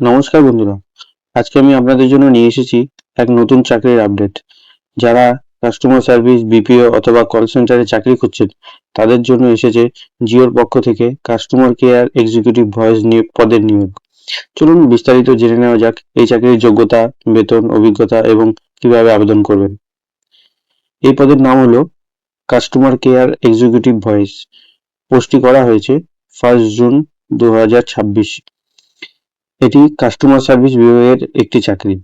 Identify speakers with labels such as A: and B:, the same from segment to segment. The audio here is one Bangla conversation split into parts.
A: নমস্কার বন্ধুরা, আজকে আমি আপনাদের জন্য নিয়ে এসেছি এক নতুন চাকরির আপডেট। যারা কাস্টমার সার্ভিস, বিপিও অথবা কল সেন্টারে চাকরি খুঁজছেন, তাদের জন্য এসেছে জিওর পক্ষ থেকে কাস্টমার কেয়ার এক্সিকিউটিভ ভয়েস পদের নিয়োগ। চলুন বিস্তারিত জেনে নেওয়া যাক এই চাকরির যোগ্যতা, বেতন, অভিজ্ঞতা এবং কিভাবে আবেদন করবেন। এই পদের নাম হলো কাস্টমার কেয়ার এক্সিকিউটিভ ভয়েস। পোস্টটি করা হয়েছে 1 জুন 2026। এটি কাস্টমার সার্ভিস বিভাগের একটি চাকরি।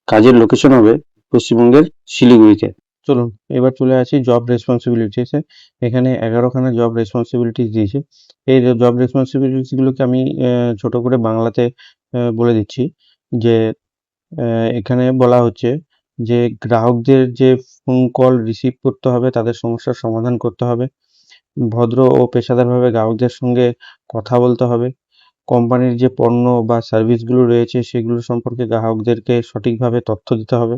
A: কাজের লোকেশন হবে পশ্চিমবঙ্গের শিলিগুড়িতে। চলুন এবার চলে আসি জব রেসপন্সিবিলিটিসে। এখানে 11খানা জব রেসপন্সিবিলিটিস দিয়েছে। এই জব রেসপন্সিবিলিটিসগুলোকে আমি ছোট করে বাংলাতে বলে দিচ্ছি যে এখানে বলা হচ্ছে যে গ্রাহকদের যে ফোন কল রিসিভ করতে হবে, তাদের সমস্যার সমাধান করতে হবে, ভদ্র ও পেশাদারভাবে গ্রাহকদের সঙ্গে কথা বলতে হবে, কোম্পানির যে পণ্য বা সার্ভিসগুলো রয়েছে সেগুলো সম্পর্কে গ্রাহকদেরকে সঠিকভাবে তথ্য দিতে হবে,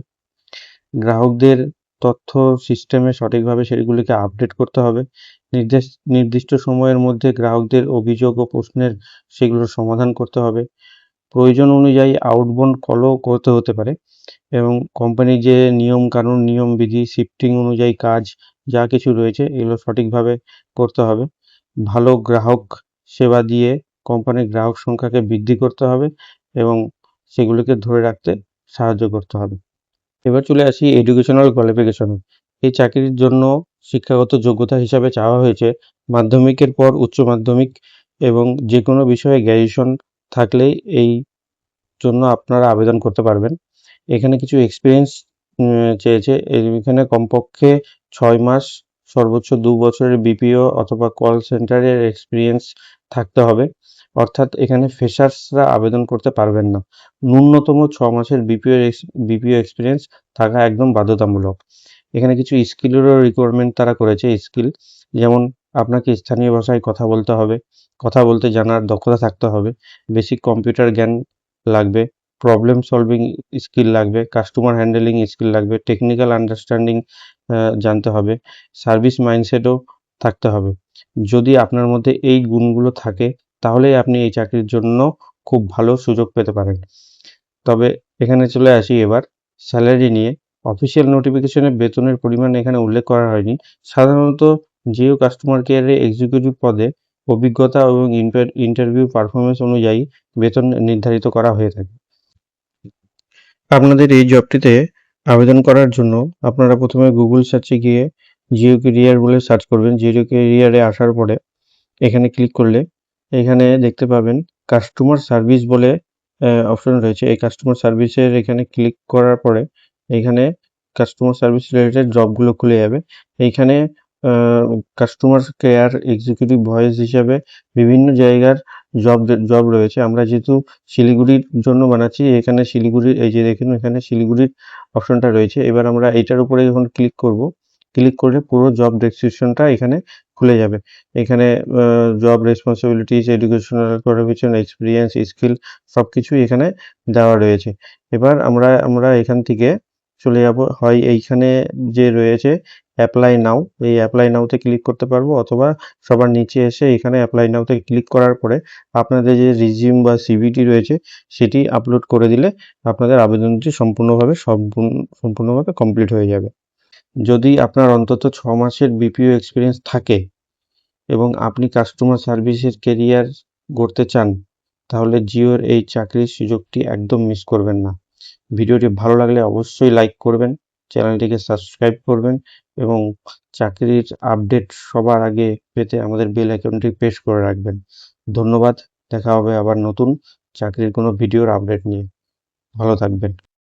A: গ্রাহকদের তথ্য সিস্টেমে সঠিকভাবে সেগুলিকে আপডেট করতে হবে, নির্দিষ্ট সময়ের মধ্যে গ্রাহকদের অভিযোগ ও প্রশ্নের সেগুলোর সমাধান করতে হবে, প্রয়োজন অনুযায়ী আউটবাউন্ড কলও করতে হতে পারে এবং কোম্পানির যে নিয়মকানুন, নিয়মবিধি, শিফটিং অনুযায়ী কাজ যা কিছু রয়েছে এগুলো সঠিকভাবে করতে হবে। ভালো গ্রাহক সেবা দিয়ে কোম্পানির গ্রাহক সংখ্যাকে বৃদ্ধি করতে হবে এবং সেগুলিকে ধরে রাখতে সাহায্য করতে হবে। এবার চলে আসি এডুকেশনাল কোয়ালিফিকেশনে। এই চাকরির জন্য শিক্ষাগত যোগ্যতা হিসাবে চাওয়া হয়েছে মাধ্যমিকের পর উচ্চ মাধ্যমিক এবং যে কোনো বিষয়ে গ্র্যাজুয়েশন থাকলেই এই জন্য আপনারা আবেদন করতে পারবেন। এখানে কিছু এক্সপিরিয়েন্স চেয়েছে। এখানে কমপক্ষে 6 মাস, সর্বোচ্চ 2 বছরের বিপিও অথবা কল সেন্টারের এক্সপিরিয়েন্স থাকতে হবে। অর্থাৎ এখানে ফ্রেশার্সরা আবেদন করতে পারবেন না। ন্যূনতম 6 মাসের বিপিও এক্সপিরিয়েন্স থাকা একদম বাধ্যতামূলক। এখানে কিছু স্কিলেরও রিকোয়ারমেন্ট তারা করেছে। স্কিল যেমন আপনাকে স্থানীয় ভাষায় কথা বলতে হবে, কথা বলতে জানার দক্ষতা থাকতে হবে, বেসিক কম্পিউটার জ্ঞান লাগবে, প্রবলেম সলভিং স্কিল লাগবে, কাস্টমার হ্যান্ডেলিং স্কিল লাগবে, টেকনিক্যাল আন্ডারস্ট্যান্ডিং জানতে হবে, সার্ভিস মাইন্ডসেটও থাকতে হবে। যদি আপনার মধ্যে এই গুণগুলো থাকে তাহলেই আপনি এই চাকরির জন্য খুব ভালো সুযোগ পেতে পারেন। তবে এখানে চলে আসি এবার স্যালারি নিয়ে। অফিসিয়াল নোটিফিকেশনে বেতনের পরিমাণ এখানে উল্লেখ করা হয়নি। সাধারণত জিও কাস্টমার কেয়ারে এক্সিকিউটিভ পদে অভিজ্ঞতা এবং ইন্টারভিউ পারফরমেন্স অনুযায়ী বেতন নির্ধারিত করা হয়ে থাকে। আপনাদের এই জবটিতে আবেদন করার জন্য আপনারা প্রথমে গুগল সার্চে গিয়ে জিও কেরিয়ার বলে সার্চ করবেন। জিও কেরিয়ারে আসার পরে এখানে ক্লিক করলে এখানে দেখতে পাবেন কাস্টমার সার্ভিস বলে অপশন রয়েছে। এই কাস্টমার সার্ভিসের এখানে ক্লিক করার পরে এখানে কাস্টমার সার্ভিস রিলেটেড জবগুলো খুলে যাবে। এইখানে কাস্টমার কেয়ার এক্সিকিউটিভ ভয়েস হিসাবে বিভিন্ন জায়গার জব রয়েছে। আমরা যেহেতু শিলিগুড়ির জন্য বানাচ্ছি, এখানে শিলিগুড়ির এই যে দেখুন এখানে শিলিগুড়ির অপশনটা রয়েছে। এবার আমরা এইটার উপরে যখন ক্লিক করব, ক্লিক করলে পুরো জব ডেসক্রিপশনটা এখানে খুলে যাবে। এখানে job responsibilities, educational qualification, experience, skill সবকিছুই এখানে দেওয়া রয়েছে। এবার আমরা এখান থেকে চলে যাব হয় এইখানে যে রয়েছে অ্যাপ্লাই নাও, এই অ্যাপ্লাই নাওতে ক্লিক করতে পারবো, অথবা সবার নিচে এসে এখানে অ্যাপ্লাই নাওতে ক্লিক করার পরে আপনাদের যে রিজিউম বা সিভিটি রয়েছে সেটি আপলোড করে দিলে আপনাদের আবেদনটি সম্পূর্ণভাবে কমপ্লিট হয়ে যাবে। যদি আপনার অন্তত 6 মাসের বিপিও এক্সপিরিয়েন্স থাকে এবং আপনি কাস্টমার সার্ভিসের কেরিয়ার গড়তে চান, তাহলে জিওর এই চাকরির সুযোগটি একদম মিস করবেন না। ভিডিওটি ভালো লাগলে অবশ্যই লাইক করবেন, চ্যানেলটিকে সাবস্ক্রাইব করবেন এবং চাকরির আপডেট সবার আগে পেতে আমাদের বেল আইকনটি প্রেস করে রাখবেন। ধন্যবাদ। দেখা হবে আবার নতুন চাকরির কোনো ভিডিওর আপডেট নিয়ে। ভালো থাকবেন।